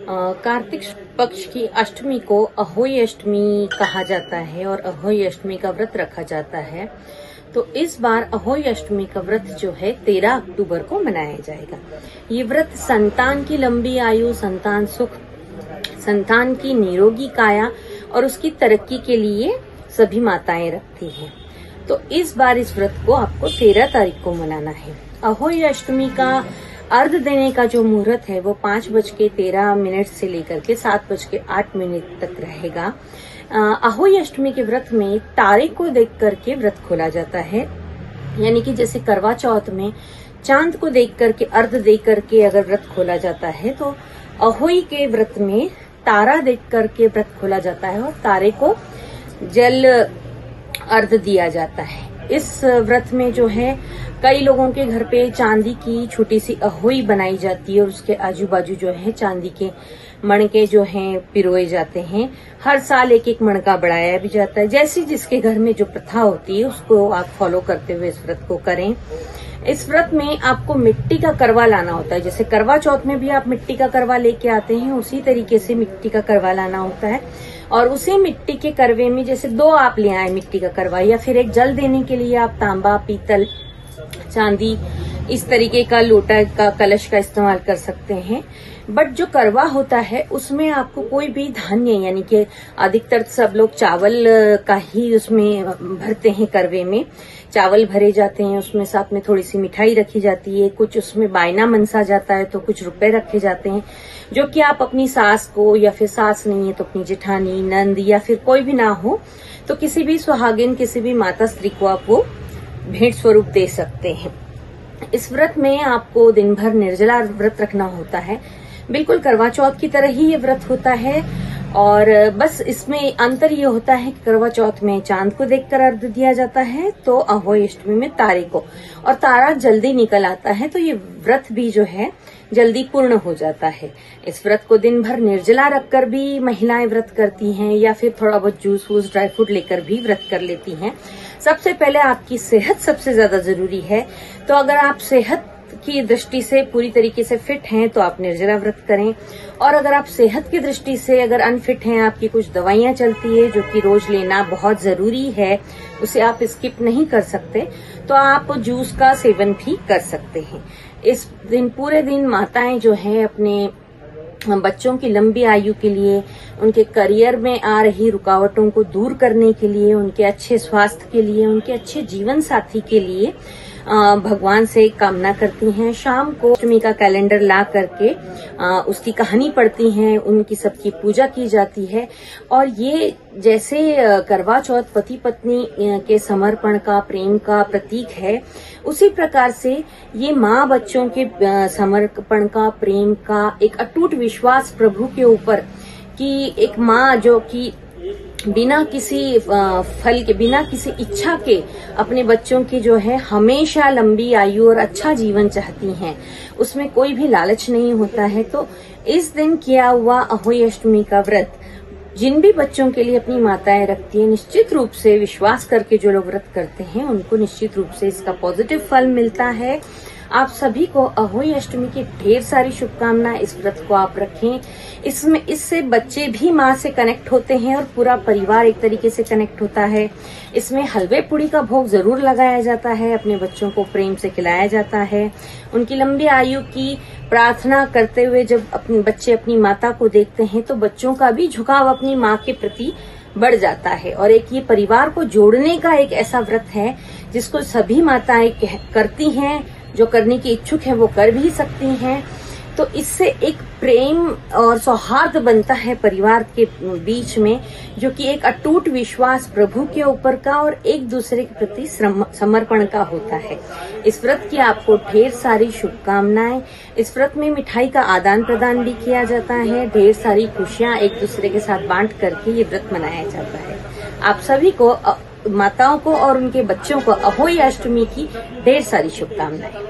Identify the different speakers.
Speaker 1: कार्तिक पक्ष की अष्टमी को अहोई अष्टमी कहा जाता है और अहोई अष्टमी का व्रत रखा जाता है। तो इस बार अहोई अष्टमी का व्रत जो है 13 अक्टूबर को मनाया जाएगा। ये व्रत संतान की लंबी आयु, संतान सुख, संतान की निरोगी काया और उसकी तरक्की के लिए सभी माताएं रखती हैं। तो इस बार इस व्रत को आपको 13 तारीख को मनाना है। अहोई अष्टमी का अर्घ देने का जो मुहूर्त है वो 5:13 से लेकर के 7:08 तक रहेगा। अहोई अष्टमी के व्रत में तारे को देख करके व्रत खोला जाता है, यानी कि जैसे करवा चौथ में चांद को देख करके अर्घ दे करके अगर व्रत खोला जाता है, तो अहोई के व्रत में तारा देख करके व्रत खोला जाता है और तारे को जल अर्घ दिया जाता है। इस व्रत में जो है कई लोगों के घर पे चांदी की छोटी सी अहोई बनाई जाती है और उसके आजू बाजू जो है चांदी के मणके जो हैं पिरोए जाते हैं। हर साल एक एक मणका बढ़ाया भी जाता है। जैसी जिसके घर में जो प्रथा होती है उसको आप फॉलो करते हुए इस व्रत को करें। इस व्रत में आपको मिट्टी का करवा लाना होता है। जैसे करवा चौथ में भी आप मिट्टी का करवा लेके आते हैं, उसी तरीके से मिट्टी का करवा लाना होता है। और उसी मिट्टी के करवे में जैसे 2 आप ले आए मिट्टी का करवा, या फिर एक जल देने के लिए आप तांबा, पीतल, चांदी इस तरीके का लोटा का कलश का इस्तेमाल कर सकते हैं। बट जो करवा होता है उसमें आपको कोई भी धान्य, यानी कि अधिकतर सब लोग चावल का ही उसमें भरते हैं। करवे में चावल भरे जाते हैं, उसमें साथ में थोड़ी सी मिठाई रखी जाती है, कुछ उसमें बायना मनसा जाता है, तो कुछ रुपए रखे जाते हैं, जो कि आप अपनी सास को, या फिर सास नहीं है तो अपनी जेठानी, नंद या फिर कोई भी ना हो तो किसी भी सुहागिन, किसी भी माता स्त्री को आप वो भेंट स्वरूप दे सकते हैं। इस व्रत में आपको दिन भर निर्जला व्रत रखना होता है। बिल्कुल करवा चौथ की तरह ही ये व्रत होता है, और बस इसमें अंतर ये होता है कि करवा चौथ में चांद को देखकर अर्घ दिया जाता है, तो अहोई अष्टमी में तारे को, और तारा जल्दी निकल आता है, तो ये व्रत भी जो है जल्दी पूर्ण हो जाता है। इस व्रत को दिन भर निर्जला रखकर भी महिलाएं व्रत करती हैं, या फिर थोड़ा बहुत जूस वूस ड्राई फ्रूट लेकर भी व्रत कर लेती हैं। सबसे पहले आपकी सेहत सबसे ज्यादा जरूरी है, तो अगर आप सेहत की दृष्टि से पूरी तरीके से फिट हैं तो आप निर्जला व्रत करें, और अगर आप सेहत की दृष्टि से अगर अनफिट हैं, आपकी कुछ दवाइयां चलती है जो कि रोज लेना बहुत जरूरी है, उसे आप स्किप नहीं कर सकते, तो आप जूस का सेवन भी कर सकते हैं। इस दिन पूरे दिन माताएं जो है अपने बच्चों की लंबी आयु के लिए, उनके करियर में आ रही रुकावटों को दूर करने के लिए, उनके अच्छे स्वास्थ्य के लिए, उनके अच्छे जीवन साथी के लिए भगवान से कामना करती हैं। शाम को अष्टमी का कैलेंडर ला करके उसकी कहानी पढ़ती हैं, उनकी सबकी पूजा की जाती है। और ये जैसे करवा चौथ पति पत्नी के समर्पण का, प्रेम का प्रतीक है, उसी प्रकार से ये माँ बच्चों के समर्पण का, प्रेम का, एक अटूट विश्वास प्रभु के ऊपर, कि एक माँ जो कि बिना किसी फल के, बिना किसी इच्छा के अपने बच्चों की जो है हमेशा लंबी आयु और अच्छा जीवन चाहती हैं, उसमें कोई भी लालच नहीं होता है। तो इस दिन किया हुआ अहोई अष्टमी का व्रत जिन भी बच्चों के लिए अपनी माताएं रखती हैं, निश्चित रूप से विश्वास करके जो लोग व्रत करते हैं उनको निश्चित रूप से इसका पॉजिटिव फल मिलता है। आप सभी को अहोई अष्टमी की ढेर सारी शुभकामनाएं। इस व्रत को आप रखें। इससे बच्चे भी माँ से कनेक्ट होते हैं और पूरा परिवार एक तरीके से कनेक्ट होता है। इसमें हलवे पूड़ी का भोग जरूर लगाया जाता है, अपने बच्चों को प्रेम से खिलाया जाता है। उनकी लंबी आयु की प्रार्थना करते हुए जब अपने बच्चे अपनी माता को देखते हैं तो बच्चों का भी झुकाव अपनी माँ के प्रति बढ़ जाता है। और एक ये परिवार को जोड़ने का एक ऐसा व्रत है जिसको सभी माताएं करती हैं, जो करने की इच्छुक है वो कर भी सकती हैं। तो इससे एक प्रेम और सौहार्द बनता है परिवार के बीच में, जो कि एक अटूट विश्वास प्रभु के ऊपर का और एक दूसरे के प्रति समर्पण का होता है। इस व्रत की आपको ढेर सारी शुभकामनाएं। इस व्रत में मिठाई का आदान प्रदान भी किया जाता है। ढेर सारी खुशियां एक दूसरे के साथ बांट करके ये व्रत मनाया जाता है। आप सभी को, माताओं को और उनके बच्चों को अहोई अष्टमी की ढेर सारी शुभकामनाएं।